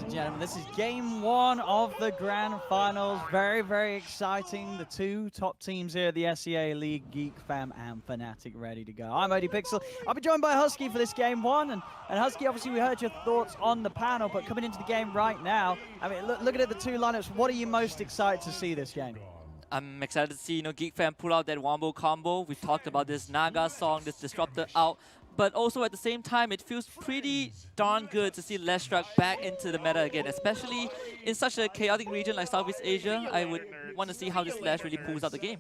and gentlemen, this is game one of the grand finals. Very, very exciting. The two top teams here at the SEA League, Geek Fam and Fnatic, ready to go. I'm ODPixel. I'll be joined by Husky for this game one. And Husky, obviously we heard your thoughts on the panel, but coming into the game right now, I mean, looking at the two lineups, what are you most excited to see this game? I'm excited to see Geek Fam pull out that wombo combo. We've talked about this Naga song, this Disruptor out. But also at the same time, it feels pretty darn good to see Leage back into the meta again, especially in such a chaotic region like Southeast Asia. I would want to see how this Leage really pulls out the game.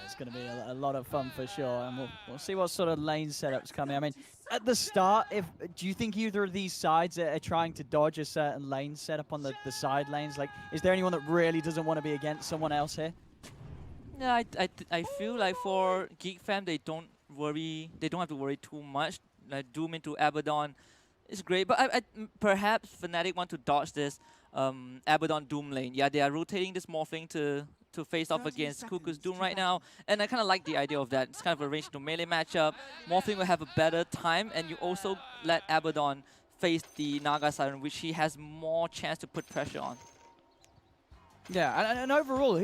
It's going to be a lot of fun for sure, and we'll see what sort of lane setups coming. I mean, at the start, do you think either of these sides are trying to dodge a certain lane setup on the side lanes? Like, is there anyone that really doesn't want to be against someone else here? Yeah, I feel like for Geek Fam, they don't have to worry too much. Like Doom into Abaddon is great, but perhaps Fnatic want to dodge this Abaddon Doom lane. Yeah, they are rotating this Morphling to face off against Cuckoo's Doom right now, and I kind of like the idea of that. It's kind of a range to melee matchup. Morphling will have a better time, and you also let Abaddon face the Naga Siren, which he has more chance to put pressure on. Yeah, and overall,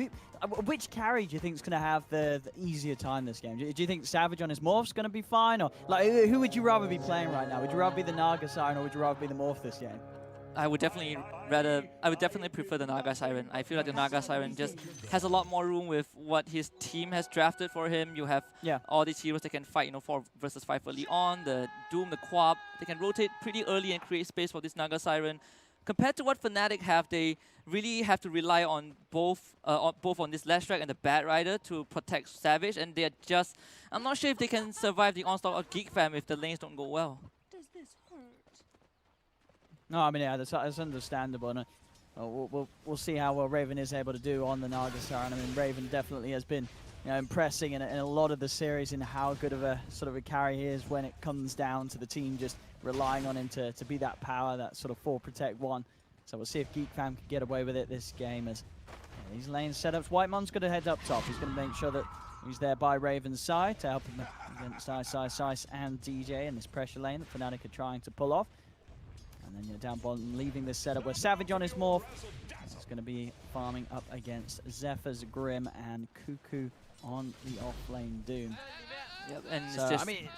which carry do you think is going to have the easier time this game? Do you think Savage on his Morph's going to be fine? Or like, who would you rather be playing right now? Would you rather be the Naga Siren or would you rather be the Morph this game? I would definitely prefer the Naga Siren. I feel like the Naga Siren just has a lot more room with what his team has drafted for him. You have all these heroes that can fight, 4 versus 5 early on. The Doom, the Quab, they can rotate pretty early and create space for this Naga Siren. Compared to what Fnatic have, they really have to rely on both on this Leage and the Bad Rider to protect Savage, and they're just, I'm not sure if they can survive the onslaught of Geek Fam if the lanes don't go well. Does this hurt? No, I mean, yeah, that's understandable. And we'll see how well Raven is able to do on the Naga Siren. I mean, Raven definitely has been impressing in a lot of the series in how good of a sort of a carry he is when it comes down to the team just relying on him to be that power, that sort of 4 protect 1. So we'll see if Geek Fam can get away with it this game as these lane setups. Whitemon's going to head up top. He's going to make sure that he's there by Raven's side to help him against Ice and DJ in this pressure lane that Fnatic are trying to pull off. And then down bottom, leaving this setup where Savage on his Morph is going to be farming up against Zephyr's Grim and Cuckoo on the off-lane Doom. Yep, and so, it's just, I mean,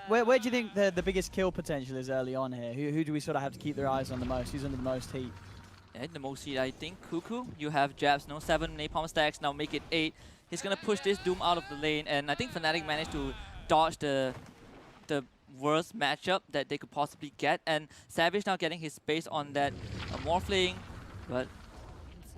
where do you think the biggest kill potential is early on here? Who do we sort of have to keep their eyes on the most? Who's under the most heat? yeah, the most heat, I think Cuckoo. You have jabs, 7 napalm stacks, now make it 8. He's gonna push this Doom out of the lane, and I think Fnatic managed to dodge the worst matchup that they could possibly get, and Savage now getting his space on that Morphling, but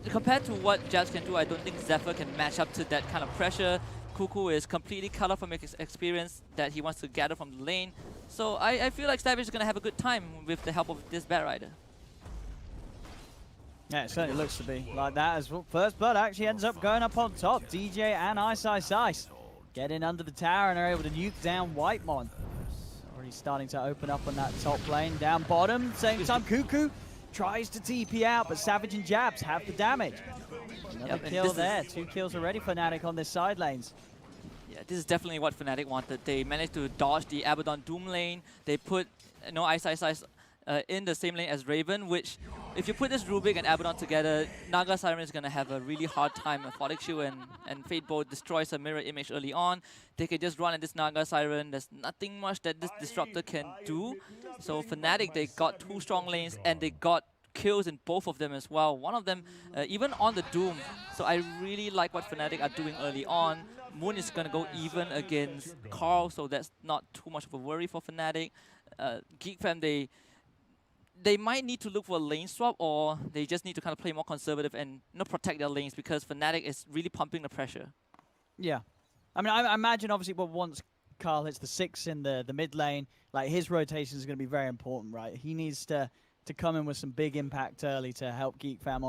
compared to what Jabs can do, I don't think Zephyr can match up to that kind of pressure. Cuckoo is completely cut off from his experience that he wants to gather from the lane. So I feel like Savage is going to have a good time with the help of this Bad Rider. Yeah, it certainly looks to be like that as well. First Blood actually ends up going up on top. DJ and Ice get in under the tower and are able to nuke down Whitemon. Already starting to open up on that top lane. Down bottom, same time Cuckoo tries to TP out, but Savage and Jabs have the damage. Another kill there. 2 kills already for Fnatic on this side lanes. Yeah, this is definitely what Fnatic wanted. They managed to dodge the Abaddon Doom lane. They put Ice in the same lane as Raven, which if you put this Rubik and Abaddon together, Naga Siren is going to have a really hard time. Aphotic Shield and Fate Bolt destroys a mirror image early on. They can just run at this Naga Siren. There's nothing much that this Disruptor can do. So Fnatic, they got 2 strong lanes and they got kills in both of them as well. One of them even on the Doom. So I really like what Fnatic are doing early on. Moon is going to go even against Carl, so that's not too much of a worry for Fnatic. Geek Fam, they might need to look for a lane swap, or they just need to kind of play more conservative and protect their lanes, because Fnatic is really pumping the pressure. Yeah. I mean, I imagine obviously once Carl hits the 6 in the mid lane, like his rotation is going to be very important, right? He needs to come in with some big impact early to help Geek Fam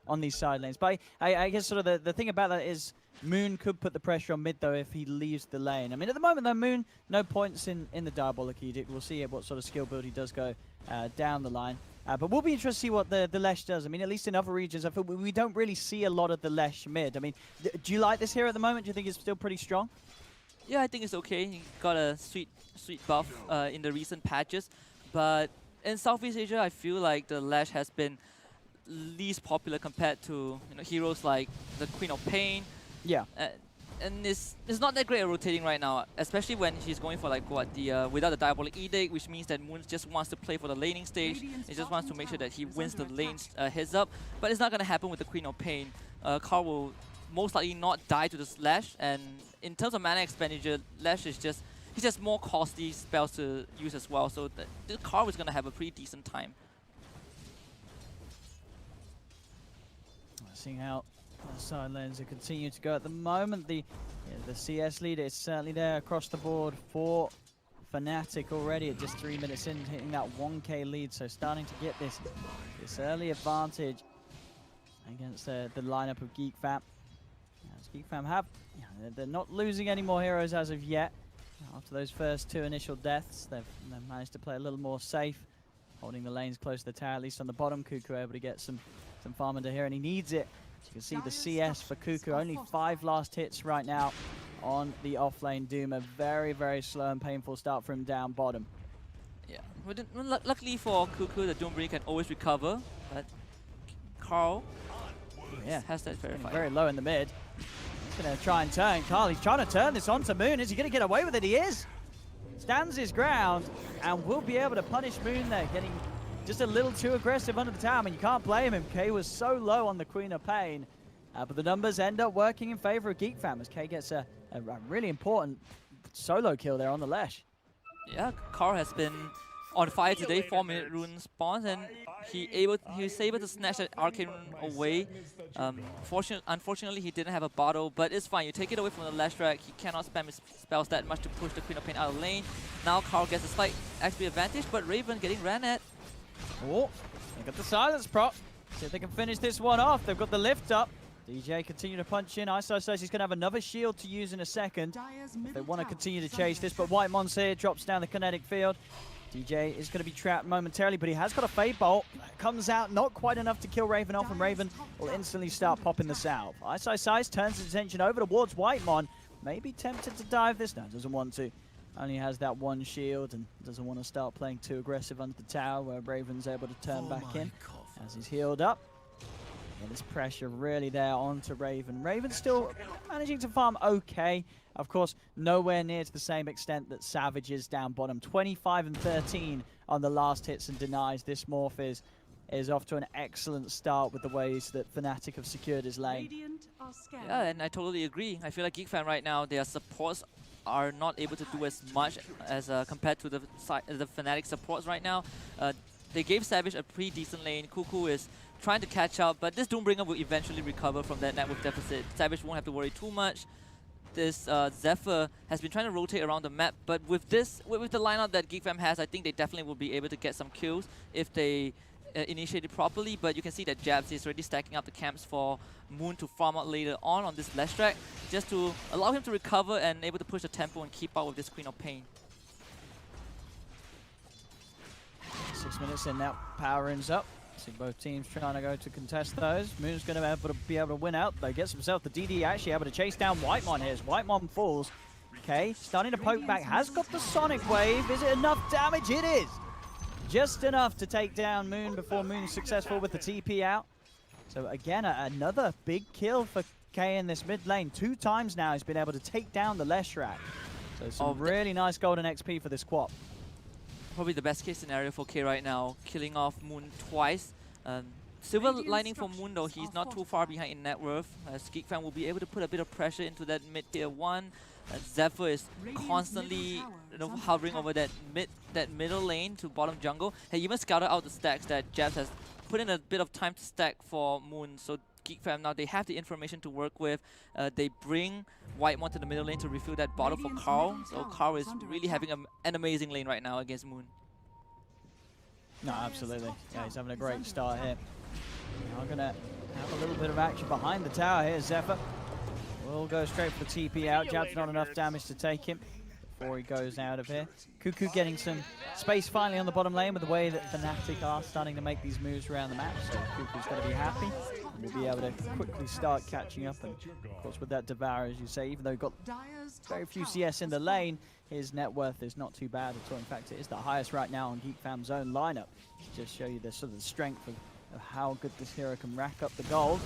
on these side lanes. But I guess sort of the thing about that is Moon could put the pressure on mid, though, if he leaves the lane. I mean, at the moment, though, Moon, no points in the Diabolic Edict. We'll see what sort of skill build he does go down the line. But we'll be interested to see what the Leage does. I mean, at least in other regions, I feel we don't really see a lot of the Leage mid. I mean, do you like this here at the moment? Do you think it's still pretty strong? Yeah, I think it's okay. He got a sweet buff in the recent patches. But in Southeast Asia, I feel like the Leage has been least popular compared to heroes like the Queen of Pain. Yeah. And it's not that great at rotating right now, especially when he's going for like what the without the Diabolic Edict, which means that Moon just wants to play for the laning stage. He just wants to make sure that he wins the lanes heads up. But it's not going to happen with the Queen of Pain. Carl will most likely not die to the Slash, and in terms of mana expenditure, Leage is just more costly spells to use as well. So the Carl is going to have a pretty decent time. Seeing how side lanes are continuing to go at the moment. The CS leader is certainly there across the board for Fnatic already at just 3 minutes in, hitting that 1k lead. So starting to get this early advantage against the lineup of Geek Fam. As Geek Fam have, they're not losing any more heroes as of yet. After those first 2 initial deaths, they've managed to play a little more safe, holding the lanes close to the tower, at least on the bottom. Cuckoo able to get some farm into here, and he needs it. As you can see, the CS for Cuckoo, only 5 last hits right now on the offlane Doom. A very, very slow and painful start from down bottom. Yeah, luckily for Cuckoo, the Doombringer can always recover, but Carl has that verified. Very low in the mid. He's going to try and turn. Carl, he's trying to turn this onto Moon. Is he going to get away with it? He is. Stands his ground and will be able to punish Moon there, getting just a little too aggressive under the tower. I mean, you can't blame him. K was so low on the Queen of Pain. But the numbers end up working in favor of Geek Fam as K gets a really important solo kill there on the Leage. Yeah, Carl has been on fire today, 4-minute rune spawns, and he was able to snatch that arcane rune away. Unfortunately, he didn't have a bottle, but it's fine. You take it away from the Leage rack. He cannot spam his spells that much to push the Queen of Pain out of lane. Now Carl gets a slight XP advantage, but Raven getting ran at. Oh, they got the silence prop. See if they can finish this one off. They've got the lift up. DJ continue to punch in. Iso says he's going to have another shield to use in a second. They want to continue to chase this, but White Mon's here, drops down the kinetic field. DJ is going to be trapped momentarily, but he has got a Fade Bolt. Comes out, not quite enough to kill Raven off, and Raven will instantly start popping the salve. Iso Size turns his attention over towards White Mon. Maybe tempted to dive this. No, doesn't want to. Only has that one shield and doesn't want to start playing too aggressive under the tower, where Raven's able to turn back in as he's healed up. And this pressure really there onto Raven. Raven's still managing to farm okay. Of course, nowhere near to the same extent that Savage is down bottom. 25 and 13 on the last hits and denies. This Morph is off to an excellent start with the ways that Fnatic have secured his lane. Yeah, and I totally agree. I feel like Geek Fan right now, their supports are not able to do as much as compared to the Fnatic supports right now. They gave Savage a pretty decent lane. Cuckoo is trying to catch up, but this Doombringer will eventually recover from that network deficit. Savage won't have to worry too much. This Zephyr has been trying to rotate around the map, but with the lineup that Geek Fam has, I think they definitely will be able to get some kills if they initiate it properly. But you can see that Jabs is already stacking up the camps for Moon to farm out later on this Leage track, just to allow him to recover and able to push the tempo and keep up with this Queen of Pain. 6 minutes in now, power ends up. See both teams trying to go to contest those. Moon's going to be able to win out, though. Gets himself the DD, actually able to chase down Whitemon here. Whitemon falls. Okay, starting to poke back. Has got the Sonic Wave. Is it enough damage? It is. Just enough to take down Moon before Moon's successful with the TP out. So again, another big kill for K in this mid lane. 2 times now he's been able to take down the Leage rack. So some really nice golden XP for this quad. Probably the best case scenario for K right now, killing off Moon twice. Silver lining for Moon though, he's not too far behind in net worth. Geek Fan will be able to put a bit of pressure into that mid tier 1. Zephyr is constantly hovering over that middle lane to bottom jungle. He even scouted out the stacks that Jabs has put in a bit of time to stack for Moon. So Geek Fam now, they have the information to work with. They bring Whitemon to the middle lane to refill that bottle for Carl. So Carl is really having an amazing lane right now against Moon. No, absolutely. Yeah, he's having a great start here. Now going to have a little bit of action behind the tower here. Zephyr will go straight for the TP out. Jab's not enough damage to take him before he goes out of here. Cuckoo getting some space finally on the bottom lane with the way that Fnatic are starting to make these moves around the map. So Cuckoo's got to be happy. will be able to quickly start catching up. And of course, with that Devour, as you say, even though he got very few CS in the lane, his net worth is not too bad at all. In fact, it is the highest right now on Geek Fam's own lineup. Just show you the sort of the strength of how good this hero can rack up the gold.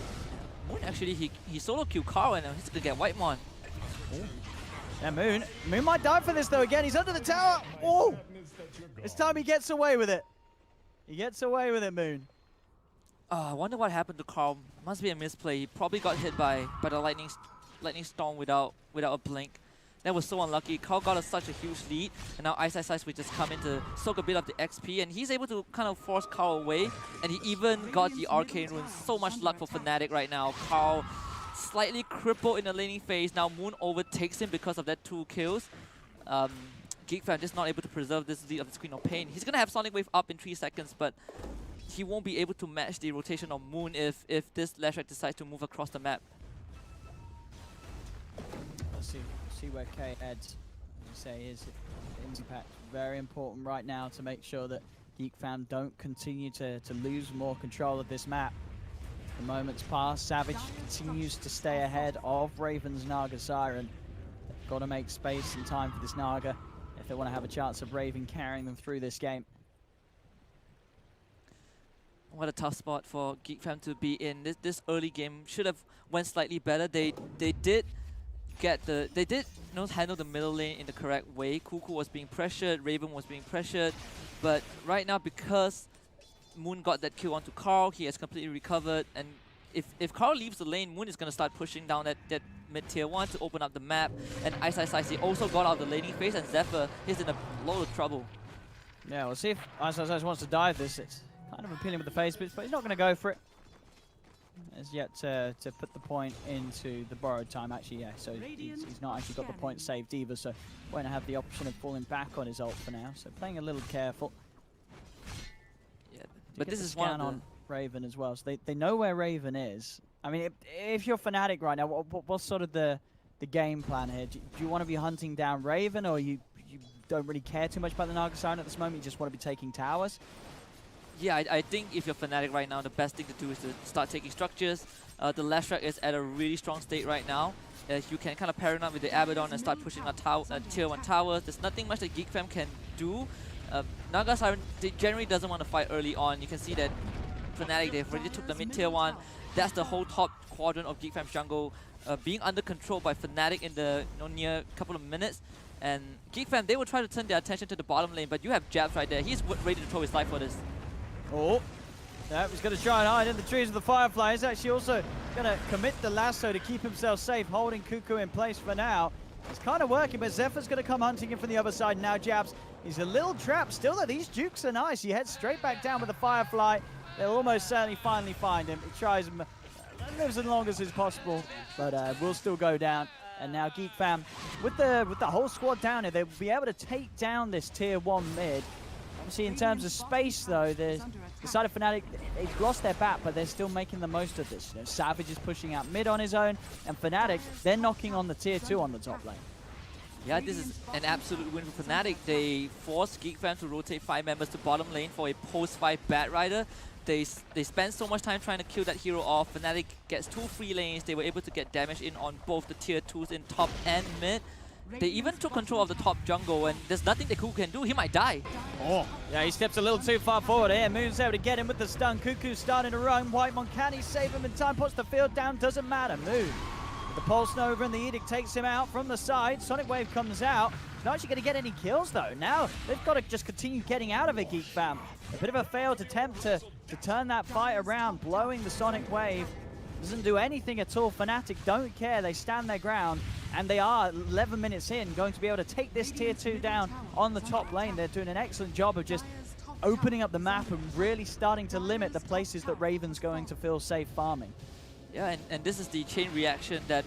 Moon actually, he solo killed Carl and he's gonna get Whitemon. Yeah, Moon might die for this though again. He's under the tower. Oh! This time he gets away with it. He gets away with it, Moon. I wonder what happened to Carl. Must be a misplay. He probably got hit by the lightning storm without a blink. That was so unlucky. Carl got such a huge lead, and now Ice will just come in to soak a bit of the XP, and he's able to kind of force Carl away, and he even got the Arcane Rune. So much luck for Fnatic right now. Carl slightly crippled in the laning phase. Now Moon overtakes him because of that 2 kills. Geek Fan just not able to preserve this lead of the Queen of Pain. He's gonna have Sonic Wave up in 3 seconds, but he won't be able to match the rotation of Moon if this Lashrak decides to move across the map. Let's see where K heads. You say his impact very important right now to make sure that Geek Fam don't continue to lose more control of this map. The moments pass. Savage continues to stay ahead of Raven's Naga Siren. They've got to make space and time for this Naga if they want to have a chance of Raven carrying them through this game. What a tough spot for Geek Fam to be in. This early game should have went slightly better. They did handle the middle lane in the correct way. Cuckoo was being pressured, Raven was being pressured, but right now because Moon got that kill onto Carl, he has completely recovered, and if Carl leaves the lane, Moon is going to start pushing down that mid tier 1 to open up the map, and Ice he also got out of the laning phase, and Zephyr is in a lot of trouble. Yeah, we'll see if Ice wants to dive this. It's kind of appealing with the phase bits, but he's not going to go for it. Has yet to put the point into the borrowed time, actually, yeah. So he's not actually got the point saved either, so won't have the option of falling back on his ult for now. So playing a little careful. Yeah, but this is scan on Raven as well, so they know where Raven is. I mean, if you're Fnatic right now, what's sort of the game plan here? Do you want to be hunting down Raven, or you don't really care too much about the Naga Siren at this moment? You just want to be taking towers? Yeah, I think if you're Fnatic right now, the best thing to do is to start taking structures. The Lashrak is at a really strong state right now. You can kind of pair it up with the Abaddon and start pushing on tier 1 towers. There's nothing much that Geek Fam can do. Naga Siren generally doesn't want to fight early on. You can see that Fnatic, they've already took the mid tier 1. That's the whole top quadrant of Geek Fam's jungle being under control by Fnatic in the near couple of minutes. And Geek Fam, they will try to turn their attention to the bottom lane, but you have Jabs right there. He's ready to throw his life for this. Oh, yeah, he's going to try and hide in the trees of the Firefly. He's actually also going to commit the lasso to keep himself safe, holding Cuckoo in place for now. It's kind of working, but Zephyr's going to come hunting him from the other side now. Jabs, he's a little trapped. Still, though, these jukes are nice. He heads straight back down with the Firefly. They'll almost certainly finally find him. He tries him, lives as long as is possible, but will still go down. And now Geek Fam, with the whole squad down here, they'll be able to take down this tier 1 mid. Obviously, in terms of space, though, the side of Fnatic, they've lost their bat, but they're still making the most of this. You know, Savage is pushing out mid on his own, and Fnatic, they're knocking on the tier 2 on the top lane. Yeah, this is an absolute win for Fnatic. They forced Geek Fam to rotate 5 members to bottom lane for a post-5 Bat Rider. They spend so much time trying to kill that hero off. Fnatic gets 2 free lanes. They were able to get damage in on both the tier 2s in top and mid. They even took control of the top jungle, and there's nothing that Cuckoo can do. He might die. Oh, yeah, he steps a little too far forward here. Moon's able to get him with the stun. Cuckoo's starting to run. Whitemon, can he save him in time? Puts the field down, doesn't matter. Moon, with the Pulse Nova and the Edict takes him out from the side. Sonic Wave comes out. He's not actually going to get any kills, though. Now, they've got to just continue getting out of it, Geek Fam. A bit of a failed attempt to turn that fight around, blowing the Sonic Wave. Doesn't do anything at all. Fnatic don't care. They stand their ground, and they are 11 minutes in going to be able to take this tier 2 down on the top lane. They're doing an excellent job of just opening up the map and really starting to limit the places that Raven's going to feel safe farming. Yeah, and this is the chain reaction that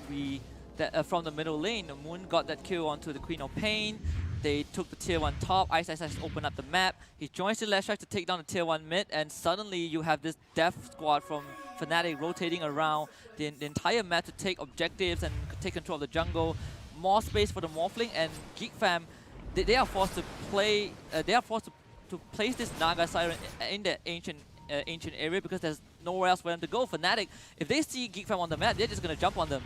from the middle lane. The Moon got that kill onto the Queen of Pain. They took the tier 1 top. Ice opened up the map. He joins the Lashrak to take down the tier 1 mid, and suddenly you have this death squad from Fnatic rotating around the entire map to take objectives and take control of the jungle. More space for the Morphling, and Geek Fam, they are forced to play. They are forced to place this Naga Siren in the ancient area because there's nowhere else for them to go. Fnatic, if they see Geek Fam on the map, they're just going to jump on them.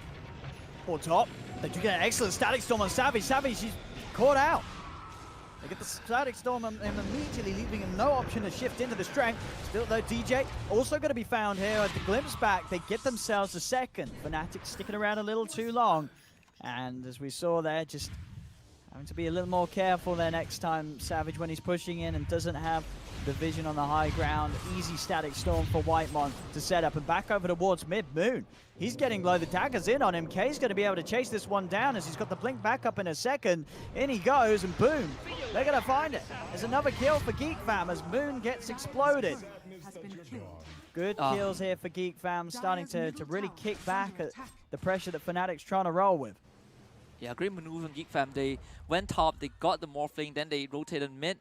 Or top. They do get an excellent Static Storm on Savage. Savage, he's caught out. They get the Static Storm and immediately leaving him no option to shift into the strength. Still though, DJ also going to be found here at the glimpse back. They get themselves a second. Fnatic sticking around a little too long. And as we saw there, just having to be a little more careful there next time. Savage, when he's pushing in and doesn't have the vision on the high ground. Easy Static Storm for Whitemon to set up and back over towards mid. Moon, he's getting low. The dagger's in on him. K's going to be able to chase this one down as he's got the blink back up in a second. In he goes, and boom, they're going to find it. There's another kill for Geek Fam as Moon gets exploded. Good kills here for Geek Fam, starting to really kick back at the pressure that Fnatic's trying to roll with. Yeah, great maneuver from Geek Fam. They went top, they got the Morphling, then they rotated mid.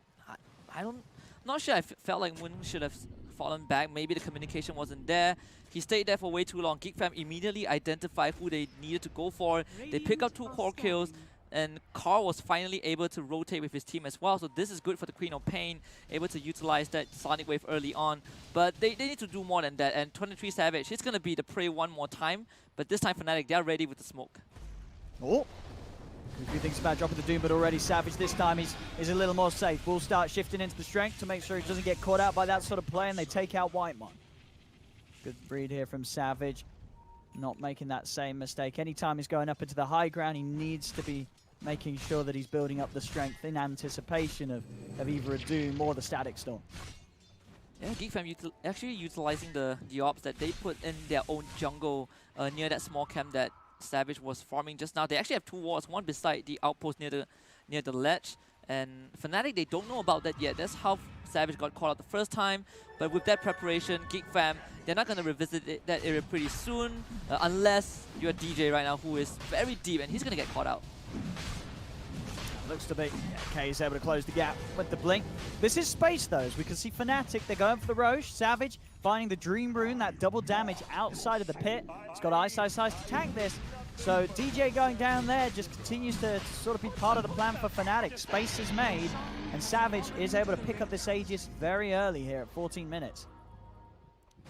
Not sure. I felt like Moon should have fallen back. Maybe the communication wasn't there. He stayed there for way too long. Geek Fam immediately identified who they needed to go for. They pick up 2 core kills, and Carl was finally able to rotate with his team as well. So this is good for the Queen of Pain, able to utilize that Sonic Wave early on. But they need to do more than that. And 23 Savage, he's going to be the prey one more time. But this time Fnatic, they're ready with the smoke. Oh. Cuckoo thinks about dropping the Doom, but already Savage this time is a little more safe. Will start shifting into the strength to make sure he doesn't get caught out by that sort of play, and they take out Whitemon. Good read here from Savage, not making that same mistake. Anytime he's going up into the high ground, he needs to be making sure that he's building up the strength in anticipation of either a Doom or the Static Storm. Yeah, Geek Fam actually utilizing the ops that they put in their own jungle near that small camp that Savage was farming just now. They actually have 2 wards, one beside the outpost near the ledge. And Fnatic, they don't know about that yet. That's how Savage got caught out the first time. But with that preparation, Geek Fam, they're not going to revisit that area pretty soon, unless you're DJ right now, who is very deep, and he's going to get caught out. Looks to be. Okay, he's able to close the gap with the blink. This is space, though, as we can see Fnatic. They're going for the Roche. Savage finding the Dream Rune, that double damage outside of the pit. He's got Ice to tank this. So DJ going down there just continues to sort of be part of the plan for Fnatic. Space is made, and Savage is able to pick up this Aegis very early here at 14 minutes.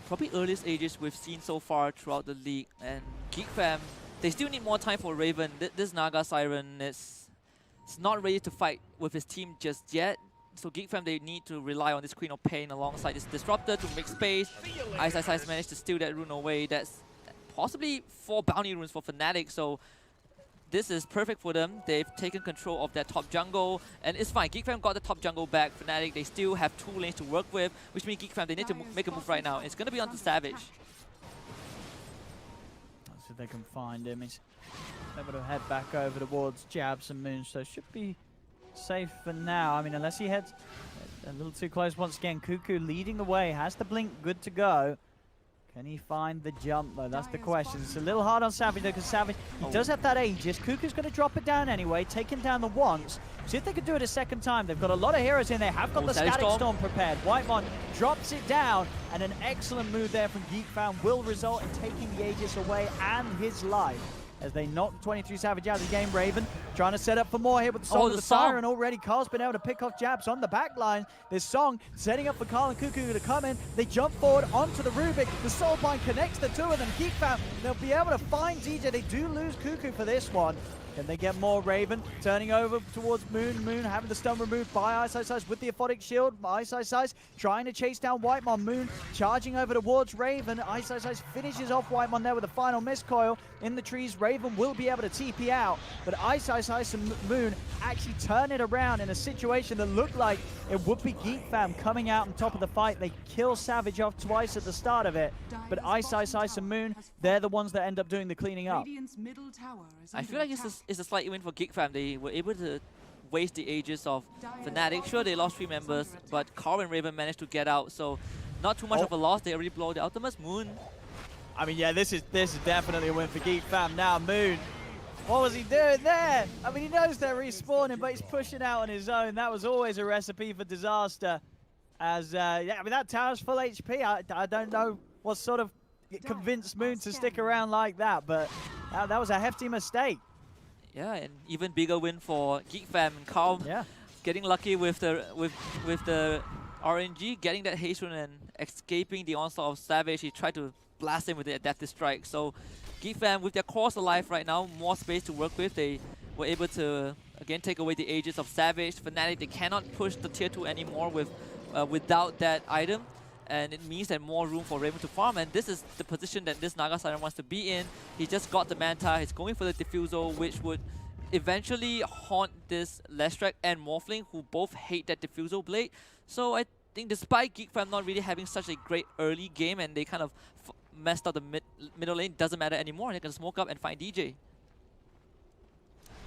Probably earliest Aegis we've seen so far throughout the league. And Geek Fam, they still need more time for Raven. This Naga Siren is not ready to fight with his team just yet. So Geek Fam, they need to rely on this Queen of Pain alongside this Disruptor to make space. Ice managed to steal that rune away. That's possibly 4 bounty runes for Fnatic, so this is perfect for them. They've taken control of that top jungle, and it's fine. Geek Fam got the top jungle back. Fnatic, they still have 2 lanes to work with, which means Geek Fam, they need to make a move right now. It's going to be on to Savage. Let's see if they can find him. He's able to head back over towards Jabs and Moon, so should be safe for now. I mean, unless he heads a little too close once again. Cuckoo leading the way, has the blink good to go. Can he find the jump, though? That's the question. It's a little hard on Savage, though, because Savage, he does have that Aegis. Cuckoo's going to drop it down anyway, taking down the once. See if they can do it a second time. They've got a lot of heroes in there. Have got the Static Storm prepared. Whitemon drops it down, and an excellent move there from Geek Fam will result in taking the Aegis away and his life, as they knock 23 Savage out of the game. Raven trying to set up for more here with the Song of the Siren already. Carl's been able to pick off Jabs on the back line. This Song setting up for Carl and Cuckoo to come in. They jump forward onto the Rubik. The Soulbind connects the 2 of them. Geek Fam, they'll be able to find DJ. They do lose Cuckoo for this one. Can they get more? Raven turning over towards Moon. Moon having the stun removed by Ice with the Aphotic Shield. Ice trying to chase down Whitemon. Moon charging over towards Raven. Ice finishes off Whitemon there with a final miscoil in the trees. Raven will be able to TP out, but Ice and Moon actually turn it around in a situation that looked like it would be Geek Fam coming out on top of the fight. They kill Savage off twice at the start of it, but Ice and Moon, they're the ones that end up doing the cleaning up. I feel like it's a slight win for Geek Fam. They were able to waste the Aegis of Fnatic. Sure, they lost 3 members, but Carl and Raven managed to get out, so not too much of a loss. They already blow the Ultimates. Moon. I mean, yeah, this is definitely a win for Geek Fam. Now, Moon, what was he doing there? I mean, he knows they're respawning, but he's pushing out on his own. That was always a recipe for disaster. As, yeah, I mean, that tower's full HP. I don't know what sort of convinced Moon to stick around like that, but that was a hefty mistake. Yeah, and even bigger win for Geek Fam and Carl. Yeah, getting lucky with the RNG getting that haste rune and escaping the onslaught of Savage. He tried to blast him with the Adaptive Strike. So Geek Fam, with their cores alive right now, more space to work with. They were able to again take away the Aegis of Savage. Fnatic, they cannot push the tier 2 anymore without that item. And it means that more room for Raven to farm, and this is the position that this Naga Siren wants to be in. He just got the Manta, he's going for the Diffusal, which would eventually haunt this Leshrac and Morphling, who both hate that Diffusal Blade. So I think despite Geek Fam not really having such a great early game, and they kind of messed up the middle lane, doesn't matter anymore. They can smoke up and find DJ.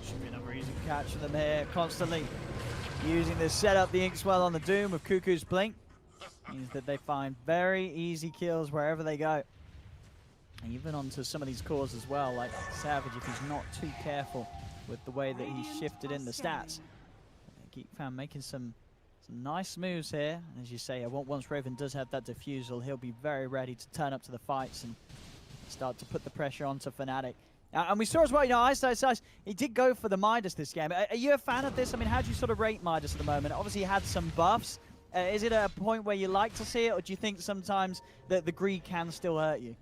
Should be another easy catch for them here, constantly using this setup, the Inkswell on the Doom with Cuckoo's Blink. Means that they find very easy kills wherever they go. And even onto some of these cores as well, like Savage, if he's not too careful with the way that he's shifted in the stats. Geek Fam making some nice moves here. And as you say, once Raven does have that Diffusal, he'll be very ready to turn up to the fights and start to put the pressure onto Fnatic. And we saw as well, you know, Ice, he did go for the Midas this game. Are you a fan of this? I mean, how do you sort of rate Midas at the moment? Obviously, he had some buffs. Is it at a point where you like to see it, or do you think sometimes that the greed can still hurt you?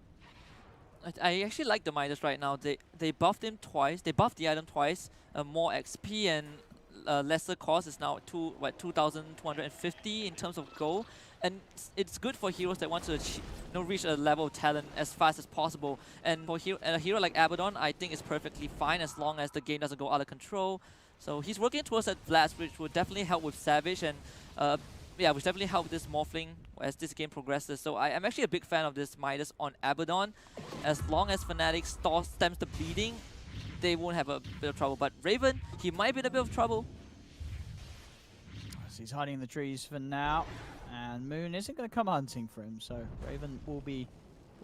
I actually like the Midas right now. They buffed him twice. They buffed the item twice. More XP and lesser cost is now 2,250 in terms of gold. And it's good for heroes that want to reach a level of talent as fast as possible. And for a hero like Abaddon, I think it's perfectly fine as long as the game doesn't go out of control. So he's working towards that Blast, which will definitely help with Savage, and yeah, which definitely help this Morphling as this game progresses. So I'm actually a big fan of this Midas on Abaddon. As long as Fnatic stems the bleeding, they won't have a bit of trouble. But Raven, he might be in a bit of trouble. So he's hiding in the trees for now, and Moon isn't going to come hunting for him. So Raven will be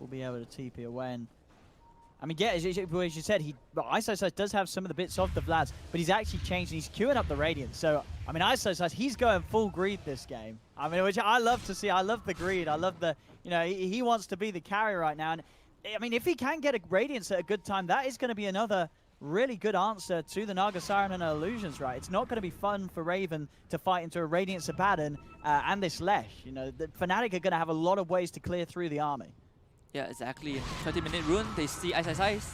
able to TP away. And I mean, yeah, as you said, Ice does have some of the bits of the Vlads, but he's actually changed and he's queuing up the Radiant. So, I mean, Ice, he's going full greed this game. I mean, which I love to see. I love the greed. I love the, you know, he wants to be the carry right now. And I mean, if he can get a Radiance at a good time, that is going to be another really good answer to the Naga Siren and Illusions, right? It's not going to be fun for Raven to fight into a Radiance Abaddon and this Lesh. You know, the Fnatic are going to have a lot of ways to clear through the army. Yeah, exactly. 20-minute rune, they see Ice.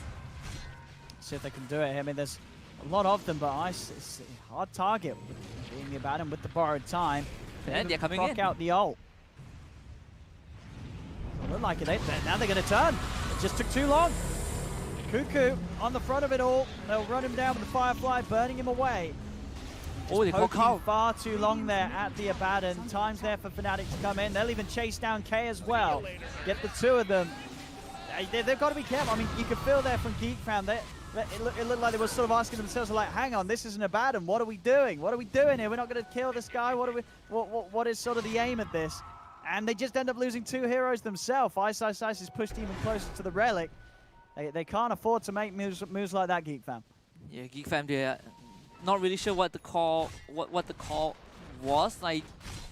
See if they can do it. I mean, there's a lot of them, but Ice is a hard target. Being the Abaddon with the borrowed time. And they're coming in. Out the ult. Look like it. Now they're going to turn. It just took too long. Cuckoo on the front of it all. They'll run him down with the Firefly, burning him away. Oh, they got Carl. Far too long there at the Abaddon. Time's there for Fnatic to come in. They'll even chase down K as well. Get the two of them. They've got to be careful. I mean, you could feel there from Geek Fam. It looked like they were sort of asking themselves, like, hang on, this is an Abaddon. What are we doing? What are we doing here? We're not going to kill this guy. What is sort of the aim of this? And they just end up losing two heroes themselves. Ice is pushed even closer to the Relic. They can't afford to make moves like that, Geek Fam. Yeah, Geek Fam, they're not really sure what the call was. Like,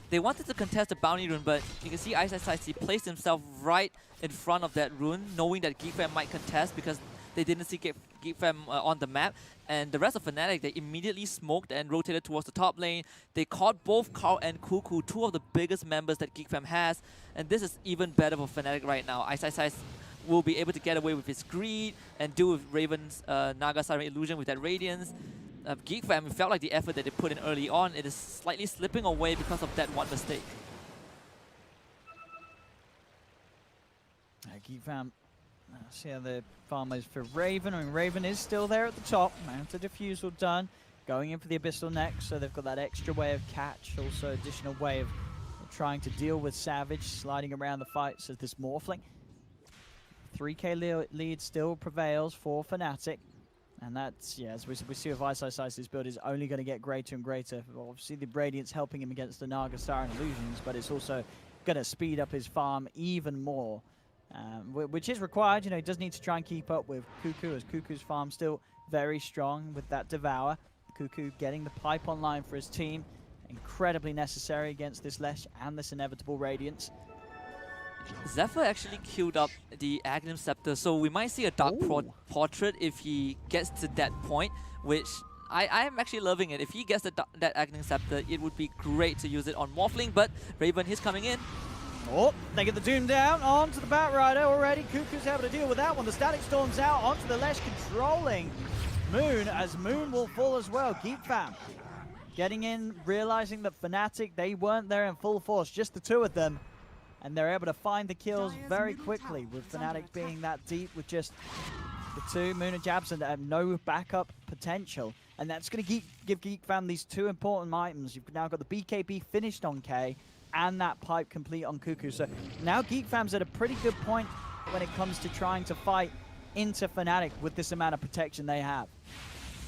they wanted to contest the bounty rune, but you can see Ice, he placed himself right in front of that rune, knowing that Geek Fam might contest because they didn't see Geek Fam on the map. And the rest of Fnatic, they immediately smoked and rotated towards the top lane. They caught both Carl and Cuckoo, two of the biggest members that Geek Fam has. And this is even better for Fnatic right now. Ice will be able to get away with his greed and deal with Raven's Naga Siren Illusion with that Radiance. Geek Fam, felt like the effort that they put in early on, it is slightly slipping away because of that one mistake. Geek Fam, see how the farm is for Raven. I mean, Raven is still there at the top. Mount of Diffusal done. Going in for the Abyssal next, so they've got that extra way of catch, also additional way of trying to deal with Savage, sliding around the fights of this Morphling. 3k lead still prevails for Fnatic. And that's, yeah, as we see with Ice's build is only going to get greater and greater. Obviously, the Radiance helping him against the Naga Siren Illusions, but it's also going to speed up his farm even more, which is required. You know, he does need to try and keep up with Cuckoo, as Cuckoo's farm still very strong with that Devour. Cuckoo getting the pipe online for his team, incredibly necessary against this Lesh and this inevitable Radiance. Zephyr actually queued up the Aghanim Scepter, so we might see a Dark Portrait if he gets to that point, which I'm actually loving it. If he gets that Aghanim Scepter, it would be great to use it on Morphling, but Raven, he's coming in. Oh, they get the Doom down onto the Batrider already. Cuckoo's able to deal with that one. The Static Storm's out onto the Leage, controlling Moon, as Moon will fall as well. Geek Fam getting in, realizing that Fnatic, they weren't there in full force, just the two of them. And they're able to find the kills very quickly, with Fnatic being that deep with just the two, Moon and Jabs, and have no backup potential. And that's going to give Geek Fam these two important items. You've now got the BKB finished on K, and that pipe complete on Cuckoo. So now Geek Fam's at a pretty good point when it comes to trying to fight into Fnatic with this amount of protection they have.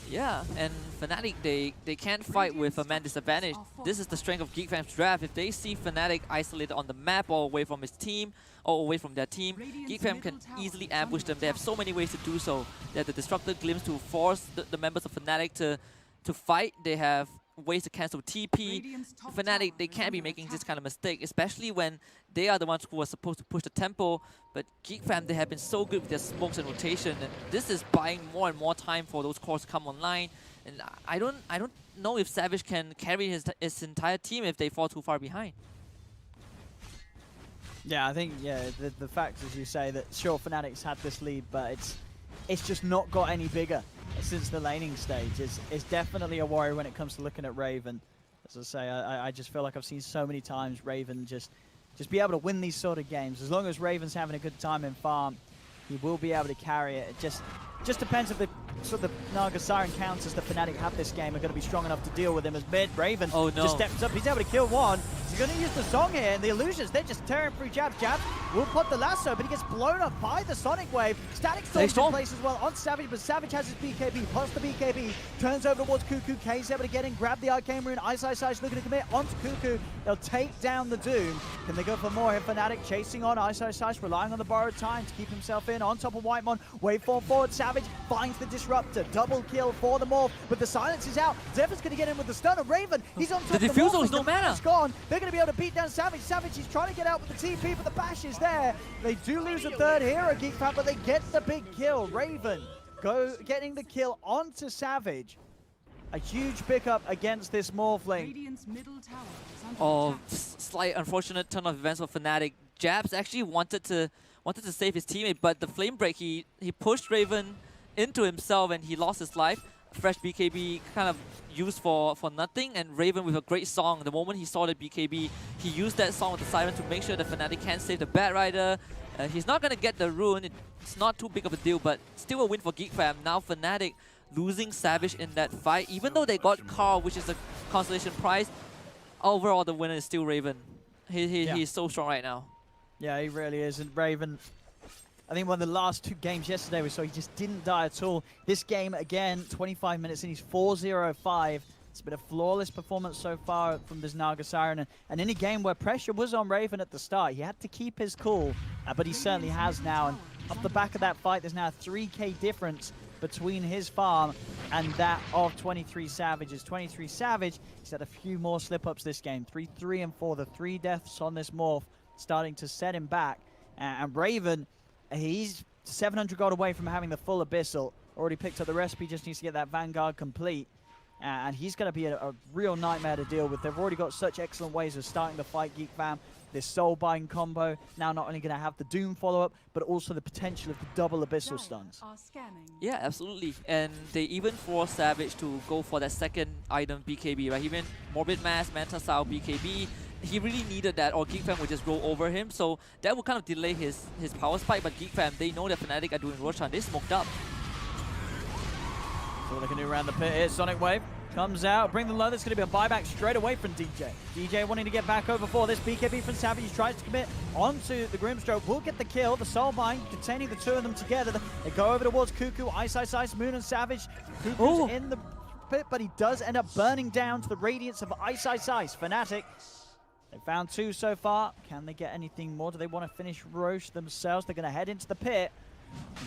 Yeah, and Fnatic, they can't fight with a man disadvantage. This is the strength of Geek Fam's draft. If they see Fnatic isolated on the map or away from his team, or away from their team, Geek Fam can easily ambush them. They have so many ways to do so. They have the Disruptor Glimpse to force the members of Fnatic to fight. They have ways to cancel TP. Fnatic, they can't be making this kind of mistake, especially when they are the ones who are supposed to push the tempo. But Geek Fam, they have been so good with their smokes and rotation, and this is buying more and more time for those cores to come online. And I don't know if Savage can carry his entire team if they fall too far behind. Yeah, I think the fact, as you say, that sure Fnatic's had this lead, but it's just not got any bigger since the laning stage. It's definitely a worry when it comes to looking at Raven. As I say, I just feel like I've seen so many times Raven just be able to win these sort of games. As long as Raven's having a good time in farm, he will be able to carry it. It just depends if the sort of the Naga Siren counters that Fnatic have this game are going to be strong enough to deal with him, as mid Raven just steps up. He's able to kill one. He's going to use the song here, and the illusions, they're just tearing through Jabs. Jabs will put the lasso, but he gets blown up by the Sonic Wave. Static Storm's in place as well on Savage, but Savage has his BKB, plus the BKB, turns over towards Cuckoo. K's able to get in, grab the Arcane Rune. Ice looking to commit onto Cuckoo. They'll take down the Doom. Can they go for more here? Fnatic chasing on Ice, relying on the borrowed time to keep himself in on top of Whitemon. Waveform forward, Savage finds the Disruptor. Double kill for the Morph, but the silence is out. Zephyrs going to get in with the stun of Raven. He's on top of the diffusal is no mana. It's gone. They're going to be able to beat down Savage. Savage, he's trying to get out with the TP, but the bash is there. They do lose a third hero, Geek Fam, but they get the big kill. Raven getting the kill onto Savage. A huge pickup against this Morphling. Oh, slight unfortunate turn of events for Fnatic. Jabs actually wanted to save his teammate, but the Flame Break, he pushed Raven into himself and he lost his life. Fresh BKB kind of used for nothing, and Raven with a great song. The moment he saw the BKB, he used that song with the Siren to make sure that Fnatic can't save the Batrider. He's not going to get the rune. It's not too big of a deal, but still a win for Geek Fam. Now Fnatic losing Savage in that fight, even though they got Carl, which is a consolation prize. Overall, the winner is still Raven. He's so strong right now. Yeah, he really is. And Raven, I think one of the last two games yesterday we saw, he just didn't die at all. This game, again, 25 minutes in, he's 4-0-5. It's been a flawless performance so far from this Naga Siren. And in a game where pressure was on Raven at the start, he had to keep his cool, but he certainly has now. And off the back of that fight, there's now a 3k difference between his farm and that of 23 Savage's. 23 Savage, he's had a few more slip-ups this game. 3 and 4, the 3 deaths on this Morph starting to set him back. And Raven, he's 700 gold away from having the full Abyssal. Already picked up the recipe, just needs to get that Vanguard complete. And he's going to be a real nightmare to deal with. They've already got such excellent ways of starting the fight, Geek Fam. This soul-buying combo, now not only going to have the Doom follow-up, but also the potential of the double Abyssal stuns. Yeah, absolutely. And they even forced Savage to go for that second item, BKB, right? He went Morbid Mass, Manta style BKB. He really needed that, or Geek Fam would just roll over him. So that would kind of delay his power spike, but Geek Fam, they know that Fnatic are doing Roshan. They smoked up. So what they can do around the pit here, Sonic Wave comes out, bring the low. That's going to be a buyback straight away from DJ. DJ wanting to get back over for this. BKB from Savage. He tries to commit onto the Grimstroke. Will get the kill. The Soulbind containing the two of them together. They go over towards Cuckoo. Ice, Moon and Savage. Cuckoo's in the pit, but he does end up burning down to the radiance of Ice. Fnatic, they found 2 so far. Can they get anything more? Do they want to finish Roche themselves? They're going to head into the pit.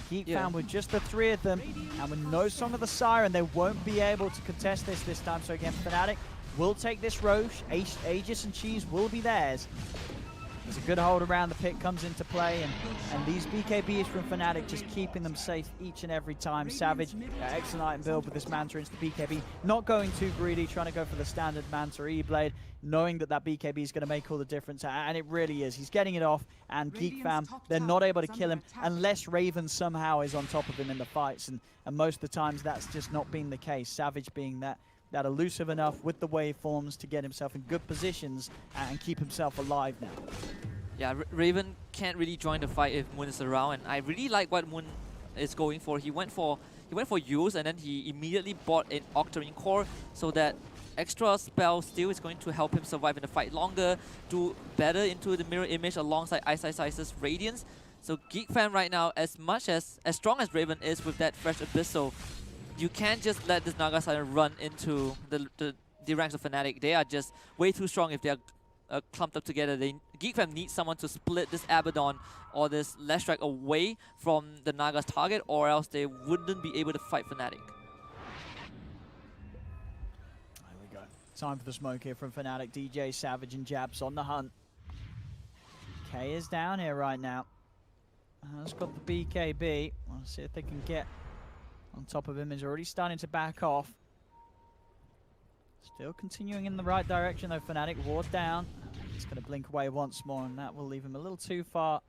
Geek Fam with just the 3 of them, and with no Song of the Siren, they won't be able to contest this time. So again, Fnatic will take this Roche. Aegis and Cheese will be theirs. There's a good hold around the pick comes into play, and these BKBs from Fnatic just keeping them safe each and every time. Savage, excellent item build with this Manta into the BKB. Not going too greedy, trying to go for the standard Manta E-Blade, knowing that that BKB is going to make all the difference, and it really is. He's getting it off, and Geek fam, they're not able to kill him unless Raven somehow is on top of him in the fights, and most of the times that's just not been the case. Savage being that elusive enough with the waveforms to get himself in good positions and keep himself alive now. Yeah, Raven can't really join the fight if Moon is around, and I really like what Moon is going for. He went for use, and then he immediately bought an Octarine core, so that extra spell still is going to help him survive in the fight longer, do better into the mirror image alongside Ice's Radiance. So Geek fam right now, as strong as Raven is with that fresh Abyssal, you can't just let this Naga Siren run into the ranks of Fnatic. They are just way too strong if they are clumped up together. Geek fam needs someone to split this Abaddon or this Last Strike away from the Naga's target, or else they wouldn't be able to fight Fnatic. There we go. Time for the smoke here from Fnatic. DJ, Savage, and Jabs on the hunt. K is down here right now. Has got the BKB. We'll see if they can get on top of him. He's already starting to back off. Still continuing in the right direction though, Fnatic. Ward down. He's going to blink away once more, and that will leave him a little too far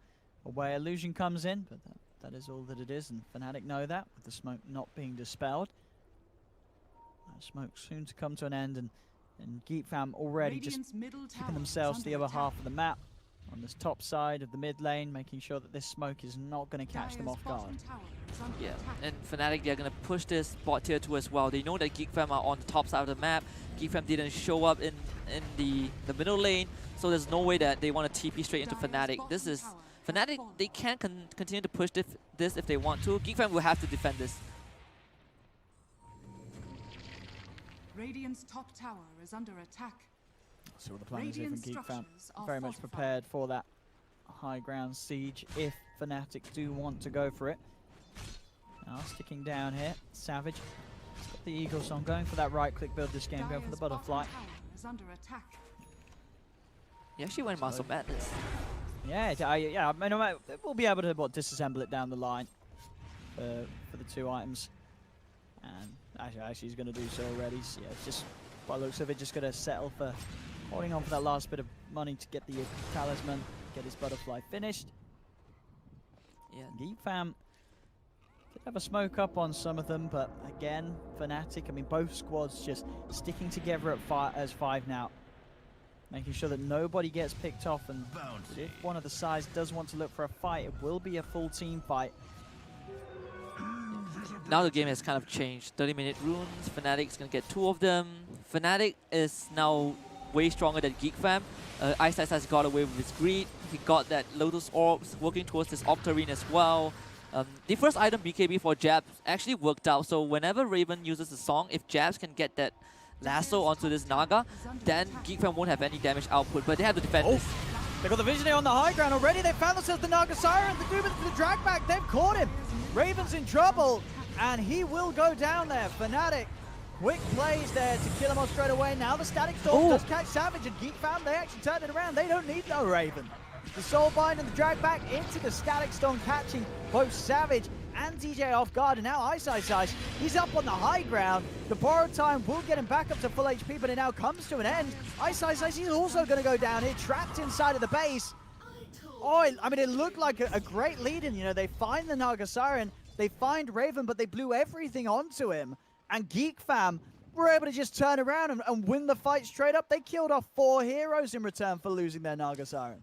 away. Illusion comes in, but that is all that it is, and Fnatic know that, with the smoke not being dispelled. Smoke soon to come to an end, and Geek fam already just keeping themselves to the other half of the map, on this top side of the mid lane, making sure that this smoke is not going to catch them off guard. Yeah, and Fnatic, they're going to push this bot tier 2 as well. They know that Geek fam are on the top side of the map. Geek fam didn't show up in the middle lane, so there's no way that they want to TP straight into Fnatic. This is Fnatic, they can't continue to push this if they want to. Geek fam will have to defend this. Radiant's top tower is under attack. So the plan is here from Geek fam. Very much prepared for that high ground siege if Fnatic do want to go for it. Now sticking down here, Savage. He's got the Eagle Song going for that right click build this game, going for the butterfly. He actually went Muscle Madness. Yeah, I mean, we'll be able to disassemble it down the line for the two items. And actually he's going to do so already. So yeah, it's just, by the looks of it, just going to settle for holding on for that last bit of money to get the talisman, get his butterfly finished. Yeah, Geek fam could have a smoke up on some of them, but again, Fnatic, I mean, both squads just sticking together as five now, making sure that nobody gets picked off, and if one of the sides does want to look for a fight, it will be a full team fight. Now the game has kind of changed. 30-minute runes, Fnatic's going to get 2 of them. Fnatic is now way stronger than Geek fam. Ice has got away with his greed. He got that Lotus Orbs, working towards this Octarine as well. The first item, BKB for Jabs, actually worked out. So whenever Raven uses the song, if Jabs can get that lasso onto this Naga, then Geek fam won't have any damage output, but they have to defend this. They got the Visionary on the high ground already. They found themselves the Naga Siren. The Doom into the drag back. They've caught him. Raven's in trouble, and he will go down there. Fnatic, quick plays there to kill him off straight away. Now the Static Storm does catch Savage, and Geek fam, they actually turned it around. They don't need no Raven. The Soulbind and the drag back into the Static Storm, catching both Savage and DJ off guard, and now Ice, he's up on the high ground. The borrowed time will get him back up to full HP, but it now comes to an end. Ice, he's also going to go down here, trapped inside of the base. Oh, I mean, it looked like a great lead-in. You know, they find the Naga Siren, they find Raven, but they blew everything onto him. And Geek fam were able to just turn around and win the fight straight up. They killed off 4 heroes in return for losing their Naga Siren.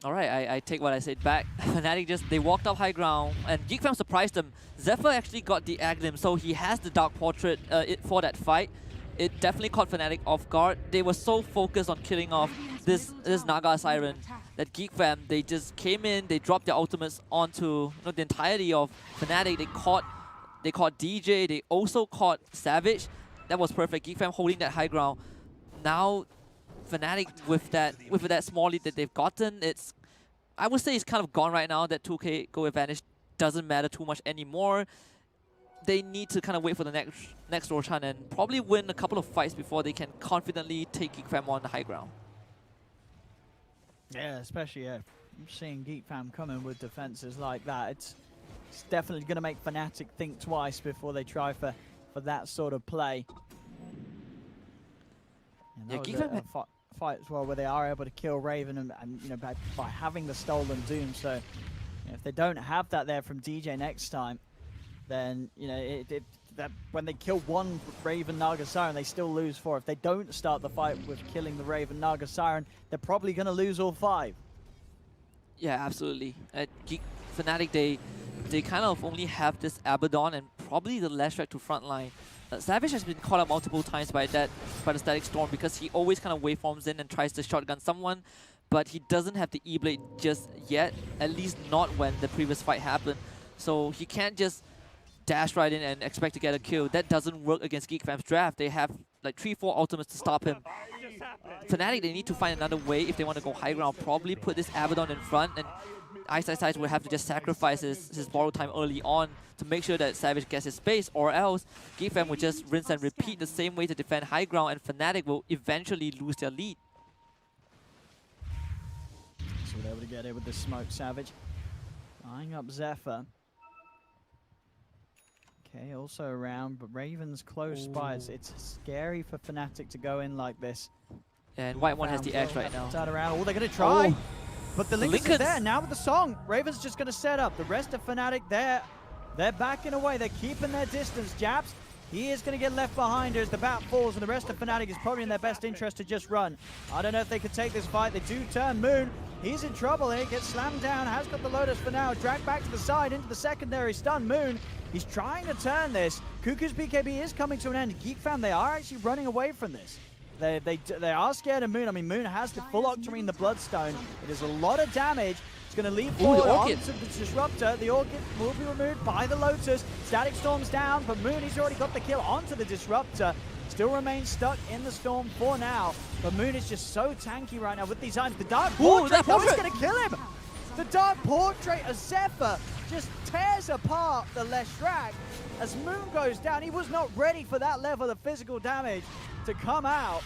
All right, I take what I said back. Fnatic they walked up high ground, and Geek fam surprised them. Zephyr actually got the Aglim, so he has the Dark Portrait for that fight. It definitely caught Fnatic off guard. They were so focused on killing off this Naga Siren that Geek fam, they just came in, they dropped their ultimates onto the entirety of Fnatic. They caught DJ, they also caught Savage. That was perfect. Geek fam holding that high ground. Now Fnatic with that small lead that they've gotten, I would say it's kind of gone right now. That 2k go advantage doesn't matter too much anymore. They need to kind of wait for the next Roshan and probably win a couple of fights before they can confidently take Geek fam on the high ground. Yeah, especially seeing Geek Fam coming with defenses like that. It's definitely going to make Fnatic think twice before they try for that sort of play. And Yeah, that Geek was Fam a fight as well where they are able to kill Raven and you know, by having the stolen Doom. So you know, if they don't have that there from DJ next time, then you know that when they kill one Raven Naga Siren, they still lose 4. If they don't start the fight with killing the Raven Naga Siren, they're probably going to lose all 5. Yeah, absolutely. At Geek Fnatic, they kind of only have this Abaddon and probably the Leshrac to frontline. Savage has been caught out multiple times by the Static Storm because he always kind of waveforms in and tries to shotgun someone, but he doesn't have the E-Blade just yet, at least not when the previous fight happened. So he can't just dash right in and expect to get a kill. That doesn't work against Geek Fam's draft. They have like 3-4 ultimates to stop him. Fnatic, they need to find another way if they want to go high ground. Probably put this Abaddon in front, and Ice will have to just sacrifice his borrow time early on to make sure that Savage gets his space, or else Geek Fam will just rinse and repeat the same way to defend high ground, and Fnatic will eventually lose their lead. So they're able to get it with the smoke. Savage eyeing up Zephyr. Okay, also around, but Raven's close by. It's scary for Fnatic to go in like this. And White One has the edge right now. Turn around. Oh, they're going to try. Oh. But the Lincoln's is there now with the song. Raven's just going to set up. The rest of Fnatic there. They're backing away. They're keeping their distance. Japs, he is going to get left behind as the bat falls, and the rest of Fnatic is probably in their best interest to just run. I don't know if they could take this fight. They do turn Moon. He's in trouble here. Gets slammed down. Has got the Lotus for now. Dragged back to the side into the secondary stun. Moon. He's trying to turn this. Cuckoo's BKB is coming to an end. Geek Fam, they are actually running away from this. They are scared of Moon. I mean, Moon has the full Octarine, the Bloodstone. It is a lot of damage. It's going to lead forward onto the Disruptor. The Orchid will be removed by the Lotus. Static Storm's down, but Moon, he's already got the kill onto the Disruptor. Still remains stuck in the Storm for now. But Moon is just so tanky right now with these items. The Dark Portrait, is going to kill him. The Dark Portrait of Zephyr just tears apart the Leshrac as Moon goes down. He was not ready for that level of physical damage to come out.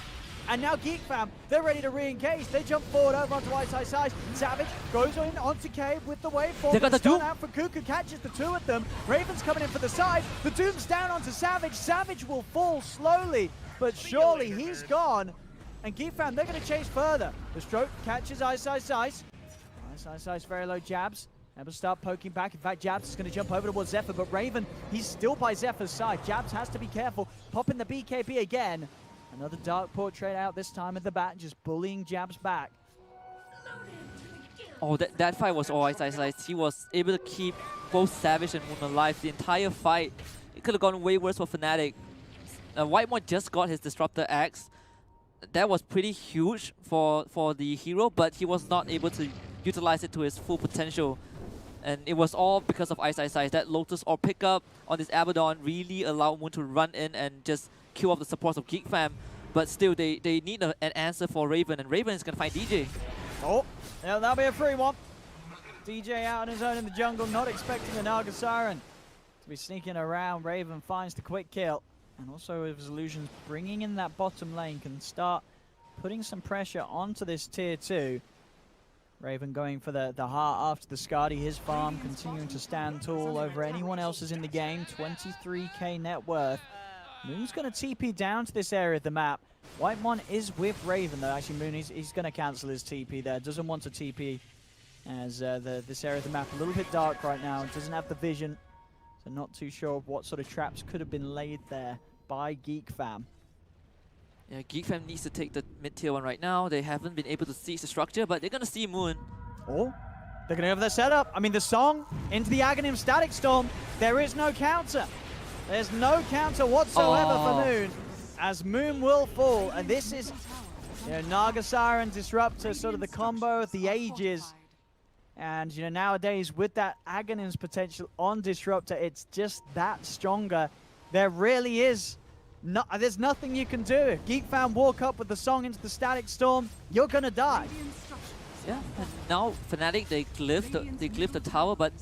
And now Geek Fam, they're ready to re-engage. They jump forward over onto Ice. Savage goes in onto Cave with the waveform. They got the Doom out for Cuckoo, catches the 2 of them. Raven's coming in for the side. The Doom's down onto Savage. Savage will fall slowly, but surely he's gone. And Geek Fam, they're going to chase further. The stroke catches Ice. Ice very low. Jabs able to start poking back. In fact, Jabs is going to jump over towards Zephyr, but Raven, he's still by Zephyr's side. Jabs has to be careful. Popping the BKB again. Another Dark Portrait out, this time at the bat, just bullying Jabs back. Oh, that fight was all Ice. He was able to keep both Savage and Moon alive the entire fight. It could have gone way worse for Fnatic. Whitemore just got his Disruptor Axe. That was pretty huge for the hero, but he was not able to utilize it to his full potential. And it was all because of Ice. That Lotus or pickup on this Abaddon really allowed Moon to run in and just kill off the supports of Geek Fam. But still, they need an answer for Raven, and Raven is going to find DJ. Oh, yeah, that'll be a free one. DJ out on his own in the jungle, not expecting the Naga Siren to be sneaking around. Raven finds the quick kill. And also with his illusions, bringing in that bottom lane can start putting some pressure onto this tier 2. Raven going for the heart after the Skadi, his farm continuing to stand tall over anyone else's in the game. 23k net worth. Moon's going to TP down to this area of the map. Whitemon is with Raven though. Actually, Moon, he's going to cancel his TP there. Doesn't want to TP as this area of the map a little bit dark right now. Doesn't have the vision. So not too sure of what sort of traps could have been laid there by Geek Fam. Yeah, Geek Fam needs to take the mid-tier one right now. They haven't been able to seize the structure, but they're going to see Moon. Oh, they're going to have their setup. I mean, the song into the Aghanim Static Storm. There is no counter. There's no counter whatsoever for Moon, as Moon will fall. And this is, you know, Naga Siren, Disruptor, sort of the combo of the ages. And, you know, nowadays with that Aghanim's potential on Disruptor, it's just that stronger. There really is, there's nothing you can do. If Geek Fam walk up with the song into the Static Storm, you're going to die. Yeah, and now Fnatic, they glyph the tower, but